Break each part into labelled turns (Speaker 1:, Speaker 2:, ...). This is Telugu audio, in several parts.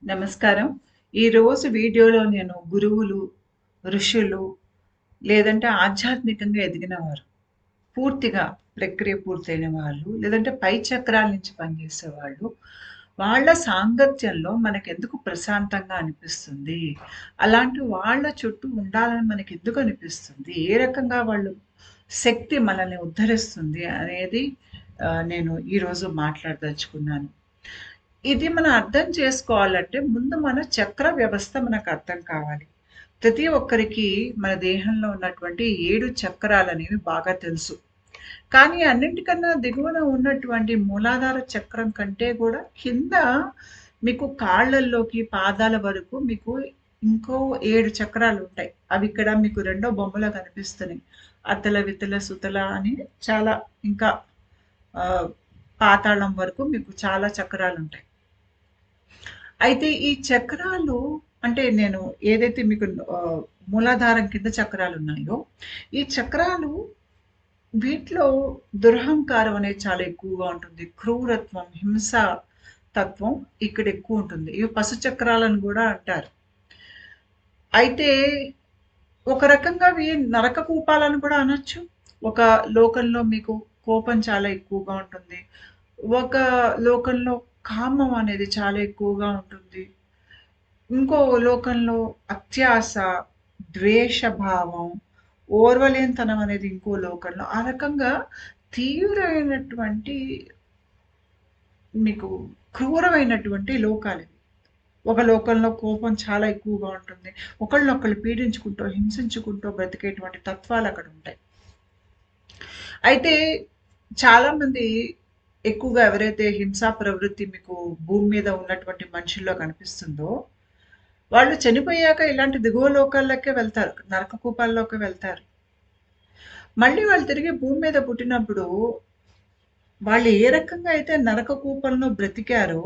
Speaker 1: నమస్కారం. ఈరోజు వీడియోలో నేను గురువులు, ఋషులు లేదంటే ఆధ్యాత్మికంగా ఎదిగినవారు, పూర్తిగా ప్రక్రియ పూర్తయిన వాళ్ళు, లేదంటే పై చక్రాల నుంచి పనిచేసేవాళ్ళు, వాళ్ళ సాంగత్యంలో మనకెందుకు ప్రశాంతంగా అనిపిస్తుంది? అలాంటి వాళ్ళ చుట్టూ ఉండాలని మనకెందుకు అనిపిస్తుంది? ఏ రకంగా వాళ్ళు శక్తి మనల్ని ఉద్ధరిస్తుంది అనేది నేను ఈరోజు మాట్లాడదలుచుకున్నాను. ఇది మనం అర్థం చేసుకోవాలంటే ముందు మన చక్ర వ్యవస్థ మనకు అర్థం కావాలి. ప్రతి ఒక్కరికి మన దేహంలో ఉన్నటువంటి 7 చక్రాలనేవి బాగా తెలుసు. కానీ అన్నింటికన్నా దిగువన ఉన్నటువంటి మూలాధార చక్రం కంటే గూడా కింద మీకు కాళ్ళల్లోకి, పాదాల వరకు మీకు ఇంకో 7 చక్రాలుంటాయి. అవి ఇక్కడ మీకు రెండో బొమ్మలో కనిపిస్తున్నాయి. అతల, వితల, సుతల అని చాలా ఇంకా ఆహ్, పాతాళం వరకు మీకు చాలా చక్రాలుంటాయి. అయితే ఈ చక్రాలు అంటే నేను ఏదైతే మీకు మూలాధారం కింద చక్రాలున్నాయో, ఈ చక్రాలు వీటిలో దురహంకారం అనేది చాలా ఎక్కువగా ఉంటుంది. క్రూరత్వం, హింస తత్వం ఇక్కడ ఎక్కువుంటుంది. ఇవి పశు చక్రాలని గూడా అంటారు. అయితే ఒక రకంగా అవి నరక కూపాలని కూడా అనొచ్చు. ఒక లోకంలో మీకు కోపం చాలా ఎక్కువగా ఉంటుంది. ఒక లోకంలో కామం అనేది చాలా ఎక్కువగా ఉంటుంది. ఇంకో లోకంలో అత్యాస, ద్వేషభావం, ఓర్వలేనితనం అనేది ఇంకో లోకంలో. ఆ రకంగా తీవ్రమైనటువంటి మీకు క్రూరమైనటువంటి లోకాలివి. ఒక లోకంలో కోపం చాలా ఎక్కువగా ఉంటుంది. ఒకళ్ళనొకళ్ళు పీడించుకుంటూ, హింసించుకుంటూ బ్రతికేటువంటి తత్వాలక్కడుంటాయి. అయితే చాలామంది ఎక్కువగా ఎవరైతే హింసా ప్రవృత్తి మీకు భూమి మీద ఉన్నటువంటి మనుషుల్లో కనిపిస్తుందో, వాళ్ళు చనిపోయాక ఇలాంటి దిగువ లోకాల్లోకే వెళ్తారు. నరక కూపాల్లోకి వెళ్తారు. మళ్ళీ వాళ్ళు తిరిగి భూమి మీద పుట్టినప్పుడు, వాళ్ళు ఏ రకంగా అయితే నరక కూపంలో బ్రతికారో,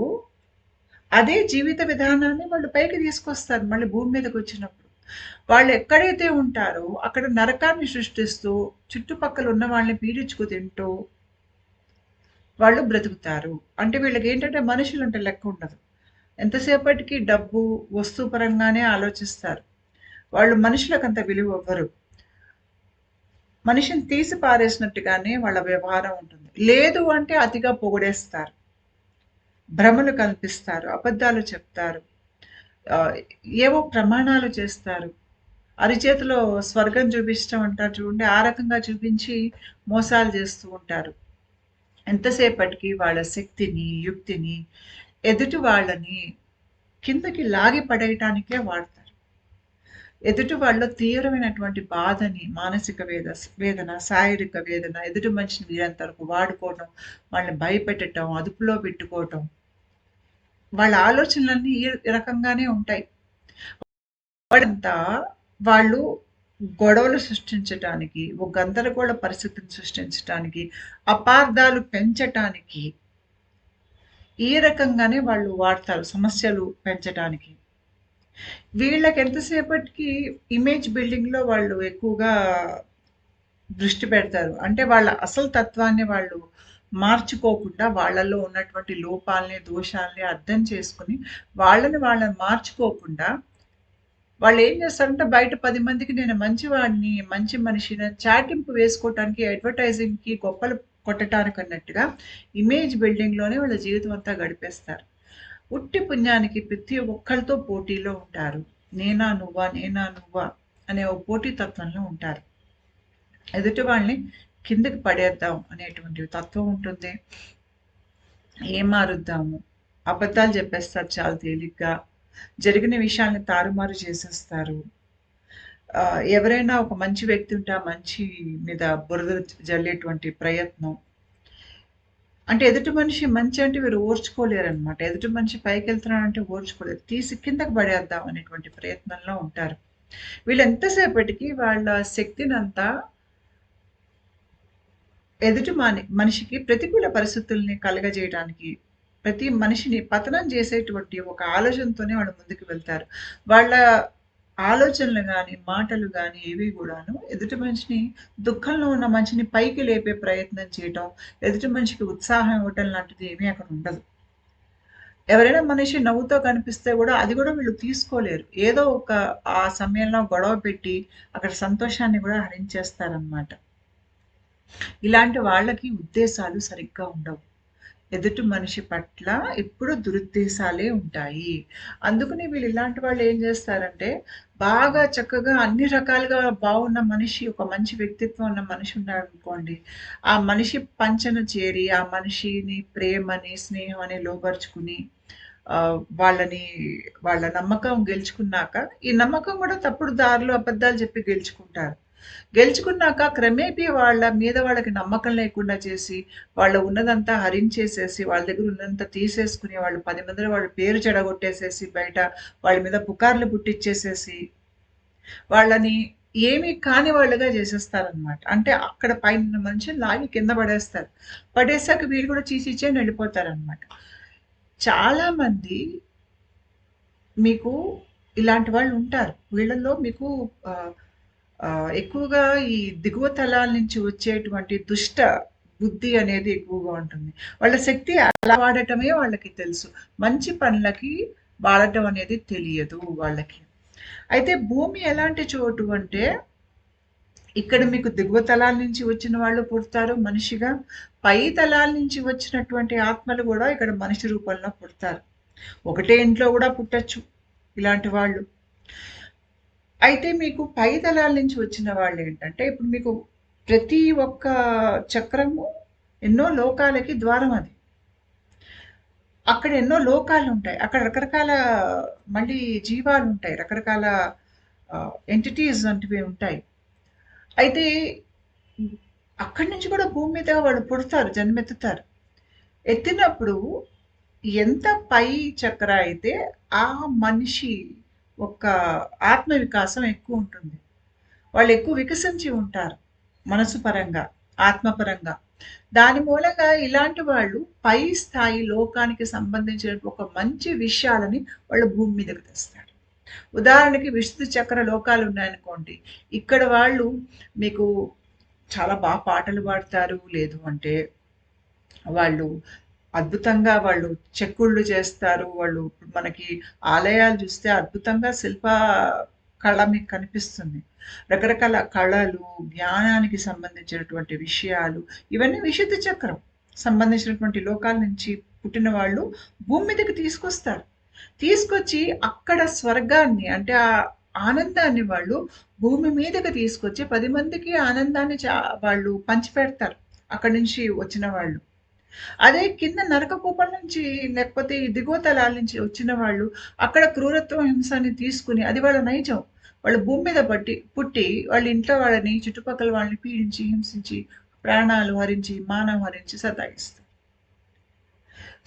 Speaker 1: అదే జీవిత విధానాన్ని వాళ్ళు పైకి తీసుకొస్తారు మళ్ళీ భూమి మీదకొచ్చినప్పుడు. వాళ్ళు ఎక్కడైతే ఉంటారో, అక్కడ నరకాన్ని సృష్టిస్తూ, చుట్టుపక్కల ఉన్న వాళ్ళని పీడించుకు తింటూ వాళ్ళు బ్రతుకుతారు. అంటే వీళ్ళకేంటంటే మనుషులంటే లెక్కుండదు. ఎంతసేపటికి డబ్బు, వస్తు పరంగానే ఆలోచిస్తారు. వాళ్ళు మనుషులకంత విలువివ్వరు. మనిషిని తీసి పారేసినట్టుగానే వాళ్ళ వ్యవహారం ఉంటుంది. లేదు అంటే అతిగా పొగిడేస్తారు. భ్రమలు కల్పిస్తారు. అబద్ధాలు చెప్తారు. ఆహ్, ఏవో ప్రమాణాలు చేస్తారు. అరిచేతిలో స్వర్గం చూపించటం అంటారు చూడండి. ఆ రకంగా చూపించి మోసాలు చేస్తూ ఉంటారు. ఎంతసేపటికి వాళ్ళ శక్తిని, యుక్తిని, ఎదుటి వాళ్ళని కిందకి లాగి పడేయటానికే వాడతారు. ఎదుటి వాళ్ళలో తీవ్రమైనటువంటి బాధని, మానసిక వేదన, శారీరక వేదన, ఎదుటి మనిషిని వీలైనంత వరకు వాడుకోవటం, వాళ్ళని భయపెట్టటం, అదుపులో పెట్టుకోవటం. వాళ్ళ ఆలోచనలన్నీ ఈ రకంగానే ఉంటాయి. వాడంతా వాళ్ళు గొడవలు సృష్టించటానికి, ఒక గందరగోళ పరిస్థితిని సృష్టించటానికి, అపార్థాలు పెంచటానికి, ఈ రకంగానే వాళ్ళు వాడతారు సమస్యలు పెంచటానికి. వీళ్ళకి ఎంతసేపటికి ఇమేజ్ బిల్డింగ్‌లో వాళ్ళు ఎక్కువగా దృష్టి పెడతారు. అంటే వాళ్ళ అసలు తత్వాన్ని వాళ్ళు మార్చుకోకుండా వాళ్ళలో ఉన్నటువంటి లోపాల్ని, దోషాల్ని అర్థం చేసుకొని, వాళ్ళని మార్చుకోకుండా వాళ్ళేం చేస్తారంటే బయట 10 మందికి నేను మంచివాడిని, మంచి మనిషిని అని చాటింపు వేసుకోవటానికి, అడ్వర్టైజింగ్‌కి, గొప్పలు కొట్టటానికన్నట్టుగా ఇమేజ్ బిల్డింగ్‌లోనే వాళ్ళ జీవితం అంతా గడిపేస్తారు. ఉట్టి పుణ్యానికి ప్రతి ఒక్కళ్ళతో పోటీలో ఉంటారు. నేనా నువ్వా? నేనా నువ్వా? అనే ఓ పోటీ తత్వంలో ఉంటారు. ఎదుటి వాళ్ళని కిందకి పడేద్దాం అనేటువంటి తత్వం ఉంటుంది. ఏమారుద్దాము. అబద్ధాలు చెప్పేస్తారు చాలా తేలిగ్గా. జరిగిన విషయాల్ని తారుమారు చేసేస్తారు. ఎవరైనా ఒక మంచి వ్యక్తి ఉంటే ఆ మంచి మీద బురద జల్లేటువంటి ప్రయత్నం. అంటే ఎదుటి మనిషి మంచి అంటే వీరు ఓర్చుకోలేరనమాట. ఎదుటి మనిషి పైకెళ్తున్నాడంటే ఓర్చుకోలేరు. తీసి కిందకి పడేద్దాం అనేటువంటి ప్రయత్నంలో ఉంటారు. వీళ్ళు ఎంతసేపటికి వాళ్ళ శక్తినంతా ఎదుటి మనిషికి ప్రతికూల పరిస్థితుల్ని కలగజేయడానికి, ప్రతి మనిషిని పతనం చేసేటువంటి ఒక ఆలోచనతోనే వాళ్ళు ముందుకు వెళ్తారు. వాళ్ళ ఆలోచనలు గాని, మాటలు గాని ఏవి గూడాను ఎదుటి మనిషిని దుఃఖంలో ఉన్న మనిషిని పైకి లేపే ప్రయత్నం చేయటం, ఎదుటి మనిషికి ఉత్సాహం ఇవ్వటం లాంటిది ఏమీ అక్కడ ఉండదు. ఎవరైనా మనిషి నవ్వుతో కనిపిస్తే గూడా అది గూడా వీళ్ళు తీసుకోలేరు. ఏదో ఒక ఆ సమయంలో గొడవ పెట్టి అక్కడ సంతోషాన్ని గూడా హరించేస్తారనమాట. ఇలాంటి వాళ్ళకి ఉద్దేశాలు సరిగ్గా ఉండవు. ఎదుటి మనిషి పట్ల ఎప్పుడు దురుద్దేశాలే ఉంటాయి. అందుకని వీళ్ళు ఇలాంటి వాళ్ళు ఏం జేస్తారంటే, బాగా చక్కగా అన్ని రకాలుగా బావున్న మనిషి, ఒక మంచి వ్యక్తిత్వం ఉన్న మనిషి ఉన్నాడనుకోండి, ఆ మనిషి పంచన చేరి, ఆ మనిషిని ప్రేమని, స్నేహం అని లోబరుచుకుని, వాళ్ళని వాళ్ళ నమ్మకం గెలుచుకున్నాక, ఈ నమ్మకం గూడా తప్పుడు దారిలో అబద్ధాలు చెప్పి గెలుచుకుంటారు. గెలుచుకున్నాక క్రమేపీ వాళ్ళ మీద వాళ్ళకి నమ్మకం లేకుండా చేసి, వాళ్ళ ఉన్నదంతా హరించేసేసి, వాళ్ళ దగ్గర ఉన్నదంతా తీసేసుకుని, వాళ్ళు 10 మందిలో వాళ్ళ పేరు చెడగొట్టేసేసి, బయట వాళ్ళ మీద పుకార్లు పుట్టిచ్చేసేసి, వాళ్ళని ఏమీ కాని వాళ్ళుగా చేసేస్తారనమాట. అంటే అక్కడ పైనున్న మనిషిని లాగి కింద పడేస్తారు. పడేసాక వీళ్ళు కూడా చీ చీ అని వెళ్ళిపోతారనమాట. చాలామంది మీకు ఇలాంటి వాళ్ళుంటారు. వీళ్ళలో మీకు ఆహ్, ఎక్కువగా ఈ దిగువ తలాల నుంచి వచ్చేటువంటి దుష్ట బుద్ధి అనేది ఎక్కువగా ఉంటుంది. వాళ్ళ శక్తి అలా వాడటమే వాళ్ళకి తెలుసు. మంచి పనులకి వాడటం అనేది తెలియదు వాళ్ళకి. అయితే భూమి ఎలాంటి చోటు అంటే, ఇక్కడ మీకు దిగువ తలాల నుంచి వచ్చిన వాళ్ళు పుడతారు మనిషిగా. పై తలాల నుంచి వచ్చినటువంటి ఆత్మలు గూడా ఇక్కడ మనిషి రూపంలో పుడతారు. ఒకటే ఇంట్లో గూడా పుట్టొచ్చు ఇలాంటి వాళ్ళు. అయితే మీకు పై తలాల నుంచి వచ్చిన వాళ్ళేంటంటే, ఇప్పుడు మీకు ప్రతి ఒక్క చక్రము ఎన్నో లోకాలకి ద్వారం అది. అక్కడ ఎన్నో లోకాలుంటాయి. అక్కడ రకరకాల మళ్ళీ జీవాలుంటాయి. రకరకాల ఎంటిటీస్ వంటివి ఉంటాయి. అయితే అక్కడి నుంచి కూడా భూమి మీద వాళ్ళు పుడతారు, జన్మెత్తుతారు. ఎత్తినప్పుడు ఎంత పై చక్ర అయితే ఆ మనిషి యొక్క ఆత్మ వికాసం ఎక్కువ ఉంటుంది. వాళ్ళు ఎక్కువ వికసించి ఉంటారు. మనసు పరంగా, ఆత్మ పరంగా. దాని మూలంగా ఇలాంటి వాళ్ళు పై స్థాయి లోకానికి సంబంధించిన ఒక మంచి విషయాలని వాళ్ళు భూమి మీదకి తెస్తారు. ఉదాహరణకి విశుద్ధ చక్ర లోకాలు ఉన్నాయనుకోండి. ఇక్కడ వాళ్ళు మీకు చాలా పాటలు పాడతారు. లేదు అంటే వాళ్ళు అద్భుతంగా వాళ్ళు చెక్కుళ్ళు చేస్తారు. వాళ్ళు మనకి ఆలయాలు చూస్తే అద్భుతంగా శిల్ప కళ మీకు కనిపిస్తుంది. రకరకాల కళలు, జ్ఞానానికి సంబంధించినటువంటి విషయాలు, ఇవన్నీ విశుద్ధ చక్రం సంబంధించినటువంటి లోకాల నుంచి పుట్టిన వాళ్ళు భూమి మీదకి తీసుకొస్తారు. తీసుకొచ్చి అక్కడ స్వర్గాన్ని అంటే ఆ ఆనందాన్ని వాళ్ళు భూమి మీదకి తీసుకొచ్చి 10 మందికి ఆనందాన్ని వాళ్ళు పంచిపెడతారు. అక్కడి నుంచి వచ్చిన వాళ్ళు. అదే కింద నరక కూపం నుంచి లేకపోతే ఈ దిగువ తలాల నుంచి వచ్చిన వాళ్ళు అక్కడ క్రూరత్వం, హింసని తీసుకుని అది వాళ్ళ నైజం. వాళ్ళు భూమి మీద పుట్టి వాళ్ళ ఇంట్లో వాళ్ళని, చుట్టుపక్కల వాళ్ళని పీడించి, హింసించి, ప్రాణాలు హరించి, మానం హరించి సతాయిస్తారు.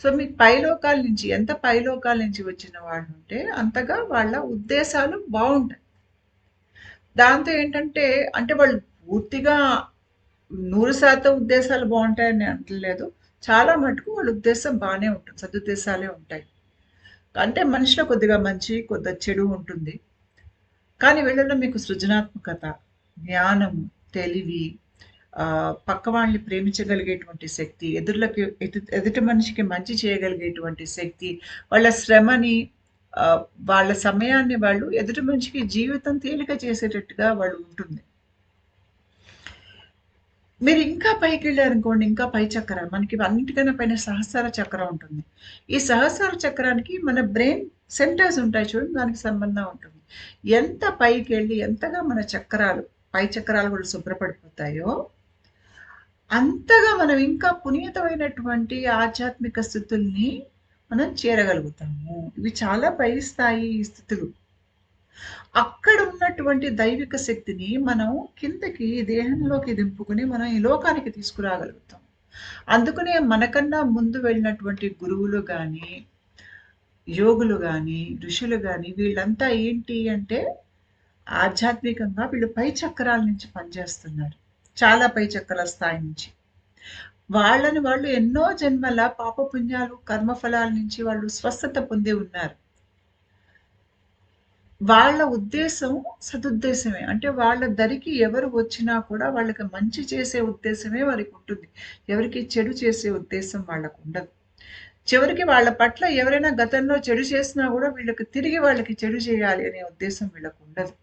Speaker 1: సో మీకు పైలోకాల నుంచి ఎంత పైలోకాల నుంచి వచ్చిన వాళ్ళుంటే అంతగా వాళ్ళ ఉద్దేశాలు బావుంటాయి. దాంతో ఏంటంటే అంటే వాళ్ళు పూర్తిగా 100% ఉద్దేశాలు బావుంటాయని అంటలేదు. చాలా మటుకు వాళ్ళ ఉద్దేశం బానే ఉంటుంది. సదుద్దేశాలే ఉంటాయి. అంటే మనిషిలో కొద్దిగా మంచి, కొద్దిగా చెడు ఉంటుంది. కానీ వీళ్ళలో మీకు సృజనాత్మకత, జ్ఞానము, తెలివి, పక్క వాళ్ళని ప్రేమించగలిగేటువంటి శక్తి, ఎదుటి మనిషికి మంచి చేయగలిగేటువంటి శక్తి, వాళ్ళ శ్రమని, ఆహ్, వాళ్ళ సమయాన్ని వాళ్ళు ఎదుటి మనిషికి జీవితం తేలిక చేసేటట్టుగా వాళ్ళు ఉంటుంది. మీరు ఇంకా పైకెళ్లారనుకోండి, ఇంకా పై చక్రం మనకి అన్నిటికన్నా పైన సహస్రార చక్రం ఉంటుంది. ఈ సహస్రార చక్రానికి మన బ్రెయిన్ సెంటర్స్ ఉంటాయి చూడండి, దానికి సంబంధం ఉంటుంది. ఎంత పైకెళ్ళి ఎంతగా మన చక్రాలు, పై చక్రాలు కూడా శుభ్రపడిపోతాయో, అంతగా మనం ఇంకా పునీతమైనటువంటి ఆధ్యాత్మిక స్థితుల్ని మనం చేరగలుగుతాము. ఇవి చాలా పై స్థాయి స్థితులు. అక్కడ ఉన్నటువంటి దైవిక శక్తిని మనం కిందకి దేహంలోకి దింపుకొని మనం ఈ లోకానికి తీసుకురాగలుగుతాం. అందుకనే మనకన్నా ముందు వెళ్ళినటువంటి గురువులు గాని, యోగులు గాని, ఋషులు గాని వీళ్ళంతా ఏంటి అంటే ఆధ్యాత్మికంగా వీళ్ళు పై చక్రాల నుంచి పనిచేస్తున్నారు. చాలా పై చక్రాల స్థాయి నుంచి. వాళ్ళని వాళ్ళు ఎన్నో జన్మల పాపపుణ్యాలు, కర్మఫలాల నుంచి వాళ్ళు స్వస్థత పొంది ఉన్నారు. వాళ్ళ ఉద్దేశం సదుద్దేశమే. అంటే వాళ్ళ దరికి ఎవరు వచ్చినా కూడా వాళ్ళకి మంచి చేసే ఉద్దేశమే వారికుంటుంది. ఎవరికీ చెడు చేసే ఉద్దేశం వాళ్ళకుండదు. చివరికి వాళ్ళ పట్ల ఎవరైనా గతంలో చెడు చేసినా కూడా వీళ్ళకి తిరిగి వాళ్ళకి చెడు చేయాలి అనే ఉద్దేశం వీళ్ళకు ఉండదు.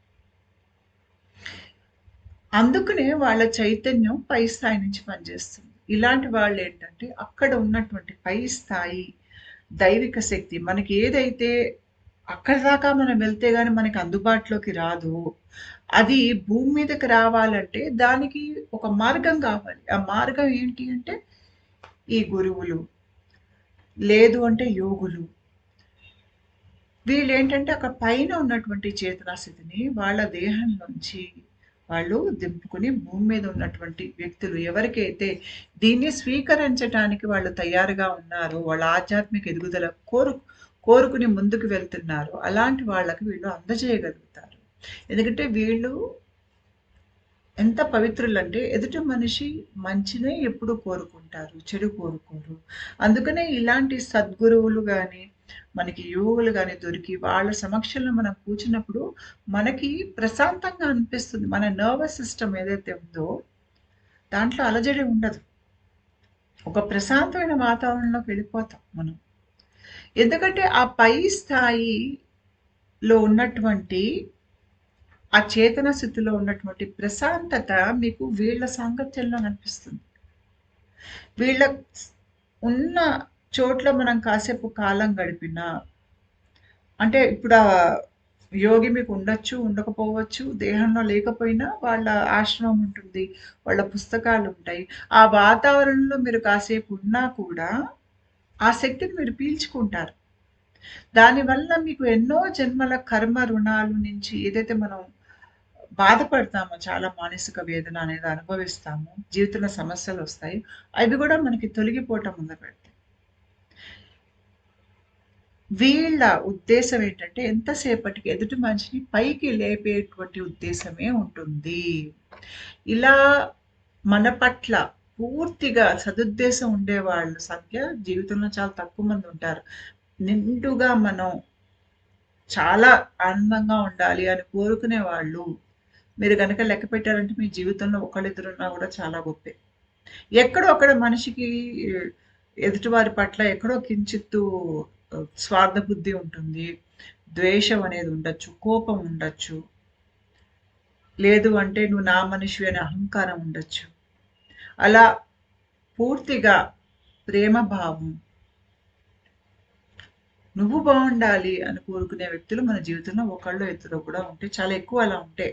Speaker 1: అందుకనే వాళ్ళ చైతన్యం పై స్థాయి నుంచి పనిచేస్తుంది. ఇలాంటి వాళ్ళేంటంటే అక్కడ ఉన్నటువంటి పై స్థాయి దైవిక శక్తి మనకి ఏదైతే అక్కడి దాకా మనం వెళ్తే గాని మనకి అందుబాటులోకి రాదో, అది భూమి మీదకి రావాలంటే దానికి ఒక మార్గం కావాలి. ఆ మార్గం ఏంటి అంటే ఈ గురువులు, లేదు అంటే యోగులు. వీళ్ళేంటంటే అక్కడ పైన ఉన్నటువంటి చేతనా స్థితిని వాళ్ళ దేహంలోంచి వాళ్ళు దింపుకొని భూమి మీద ఉన్నటువంటి వ్యక్తులు ఎవరికైతే దీన్ని స్వీకరించటానికి వాళ్ళు తయారుగా ఉన్నారో, వాళ్ళ ఆధ్యాత్మిక ఎదుగుదల కోరుకుని ముందుకు వెళ్తున్నారో, అలాంటి వాళ్ళకి వీళ్ళు అందజేయగలుగుతారు. ఎందుకంటే వీళ్ళు ఎంత పవిత్రులంటే ఎదుటి మనిషి మంచినే ఎప్పుడు కోరుకుంటారు, చెడు కోరుకోరు. అందుకనే ఇలాంటి సద్గురువులు గాని, మనకి యోగులు గాని దొరికి వాళ్ళ సమక్షంలో మనం కూర్చున్నప్పుడు మనకి ప్రశాంతంగా అనిపిస్తుంది. మన నర్వస్ సిస్టమ్ ఏదైతే ఉందో దాంట్లో అలజడి ఉండదు. ఒక ప్రశాంతమైన వాతావరణంలోకి వెళ్ళిపోతాం మనం. ఎందుకంటే ఆ పై స్థాయిలో ఉన్నటువంటి ఆ చేతన స్థితిలో ఉన్నటువంటి ప్రశాంతత మీకు వీళ్ళ సాంగత్యంలో కనిపిస్తుంది. వీళ్ళ ఉన్న చోట్ల మనం కాసేపు కాలం గడిపినా అంటే ఇప్పుడు ఆ యోగి మీకు ఉండొచ్చు, ఉండకపోవచ్చు, దేహంలో లేకపోయినా వాళ్ళ ఆశ్రమం ఉంటుంది, వాళ్ళ పుస్తకాలు ఉంటాయి. ఆ వాతావరణంలో మీరు కాసేపు ఉన్నా కూడా ఆ శక్తిని మీరు పీల్చుకుంటారు. దానివల్ల మీకు ఎన్నో జన్మల కర్మ రుణాలు నుంచి ఏదైతే మనం బాధపడతామో, చాలా మానసిక వేదన అనేది అనుభవిస్తాము. జీవితంలో సమస్యలొస్తాయి. అవి గూడా మనకి తొలగిపోవటం మొదలుపెడతాయి. వీళ్ళ ఉద్దేశం ఏంటంటే ఎంతసేపటికి ఎదుటి మనిషిని పైకి లేపేటువంటి ఉద్దేశమే ఉంటుంది. ఇలా మన పట్ల పూర్తిగా సదుద్దేశం ఉండేవాళ్ళ సంఖ్య జీవితంలో చాలా తక్కువ మంది ఉంటారు. నిండుగా మనం చాలా ఆనందంగా ఉండాలి అని కోరుకునే వాళ్ళు మీరు గనక లెక్క పెట్టారంటే మీ జీవితంలో ఒకళ్ళిద్దరున్నా గూడా చాలా గొప్పే. ఎక్కడో అక్కడ మనిషికి ఎదుటివారి పట్ల ఎక్కడో కించిత్తు స్వార్థ బుద్ధి ఉంటుంది. ద్వేషం అనేది ఉండొచ్చు. కోపం ఉండొచ్చు. లేదు అంటే నువ్వు నా మనిషివి అనే అహంకారం ఉండొచ్చు. అలా పూర్తిగా ప్రేమ భావం, నువ్వు బావుండాలి అని కోరుకునే వ్యక్తులు మన జీవితంలో ఒకళ్ళో ఇద్దరో కూడా ఉంటే చాలా ఎక్కువ అలా ఉంటే.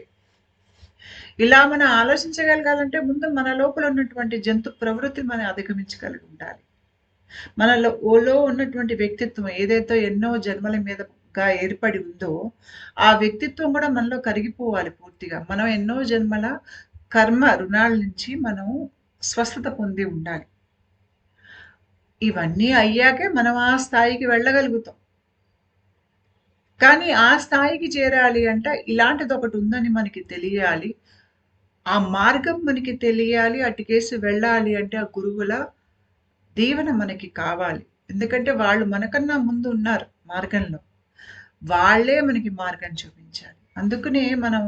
Speaker 1: ఇలా మనం ఆలోచించగలగాలంటే ముందు మన లోపల ఉన్నటువంటి జంతు ప్రవృత్తిని మనం అధిగమించగలిగి ఉండాలి. మనలో ఉన్నటువంటి వ్యక్తిత్వం ఏదైతే ఎన్నో జన్మల మీదగా ఏర్పడి ఉందో, ఆ వ్యక్తిత్వం కూడా మనలో కరిగిపోవాలి పూర్తిగా. మనం ఎన్నో జన్మల కర్మ రుణాల నుంచి మనం స్వస్థత పొంది ఉండాలి. ఇవన్నీ అయ్యాకే మనం ఆ స్థాయికి వెళ్ళగలుగుతాం. కానీ ఆ స్థాయికి చేరాలి అంటే ఇలాంటిదొకటి ఉందని మనకి తెలియాలి. ఆ మార్గం మనకి తెలియాలి. అటుకేసి వెళ్ళాలి అంటే ఆ గురువుల దీవెన మనకి కావాలి. ఎందుకంటే వాళ్ళు మనకన్నా ముందు ఉన్నారు మార్గంలో. వాళ్ళే మనకి మార్గం చూపించాలి. అందుకనే మనం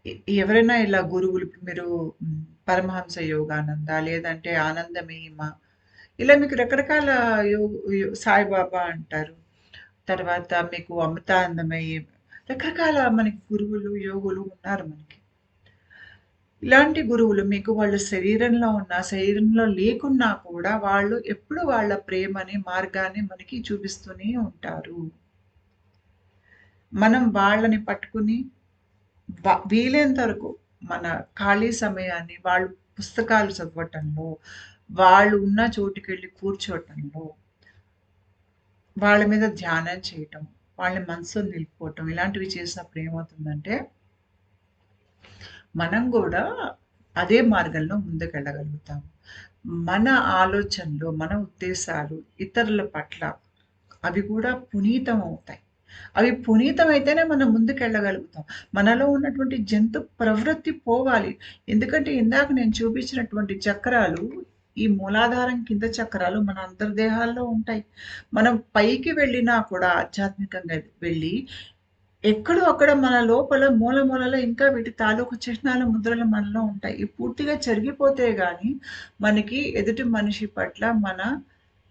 Speaker 1: ఎ ఎవరైనా ఇలా గురువులు ఇప్పుడు మీరు పరమహంస యోగానంద లేదంటే ఆనందమయిమ ఇలా మీకు రకరకాల యో యో సాయిబాబా అంటారు. తర్వాత మీకు అమృతానందమయి రకరకాల మనకి గురువులు, యోగులు ఉన్నారు మనకి. ఇలాంటి గురువులు మీకు వాళ్ళు శరీరంలో ఉన్నా, శరీరంలో లేకున్నా కూడా వాళ్ళు ఎప్పుడు వాళ్ళ ప్రేమని, మార్గాన్ని మనకి చూపిస్తూనే ఉంటారు. మనం వాళ్ళని పట్టుకుని వీలైనంత వరకు మన ఖాళీ సమయాన్ని వాళ్ళు పుస్తకాలు చదవటంలో, వాళ్ళు ఉన్న చోటుకెళ్ళి కూర్చోవటంలో, వాళ్ళ మీద ధ్యానం చేయటం, వాళ్ళ మనసులో నిలుపుకోవటం ఇలాంటివి చేసినప్పుడు ఏమవుతుందంటే మనం గూడా అదే మార్గంలో ముందుకెళ్ళగలుగుతాము. మన ఆలోచనలు, మన ఉద్దేశాలు ఇతరుల పట్ల అవి కూడా పునీతం అవుతాయి. అవి పునీతమైతేనే మనం ముందుకెళ్ళగలుగుతాం. మనలో ఉన్నటువంటి జంతు ప్రవృత్తి పోవాలి. ఎందుకంటే ఇందాక నేను చూపించినటువంటి చక్రాలు, ఈ మూలాధారం కింద చక్రాలు మన అంతర్దేహాల్లో ఉంటాయి. మనం పైకి వెళ్ళినా కూడా ఆధ్యాత్మికంగా వెళ్ళి ఎక్కడో అక్కడ మన లోపల మూల మూలలో ఇంకా వీటి తాలూకు చిహ్నాలు, ముద్రలు మనలో ఉంటాయి. ఇవి పూర్తిగా చెరిగిపోతే గాని మనకి ఎదుటి మనిషి పట్ల మన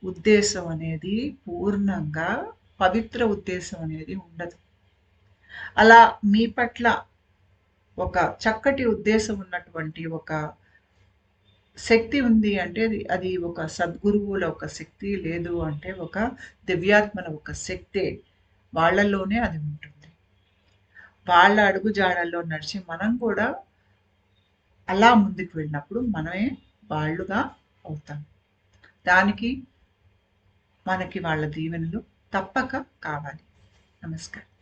Speaker 1: ఉద్దేశం అనేది పూర్ణంగా పవిత్ర ఉద్దేశం అనేది ఉండదు. అలా మీ పట్ల ఒక చక్కటి ఉద్దేశం ఉన్నటువంటి ఒక శక్తి ఉంది అంటే అది ఒక సద్గురువుల ఒక శక్తి, లేదు అంటే ఒక దివ్యాత్మల ఒక శక్తే. వాళ్ళలోనే అది ఉంటుంది. వాళ్ళ అడుగు జాడల్లో నడిచి మనం కూడా అలా ముందుకు వెళ్ళినప్పుడు మనమే వాళ్ళుగా అవుతాం. దానికి మనకి వాళ్ళ దీవెనలు తప్పక కావాలి. నమస్కారం.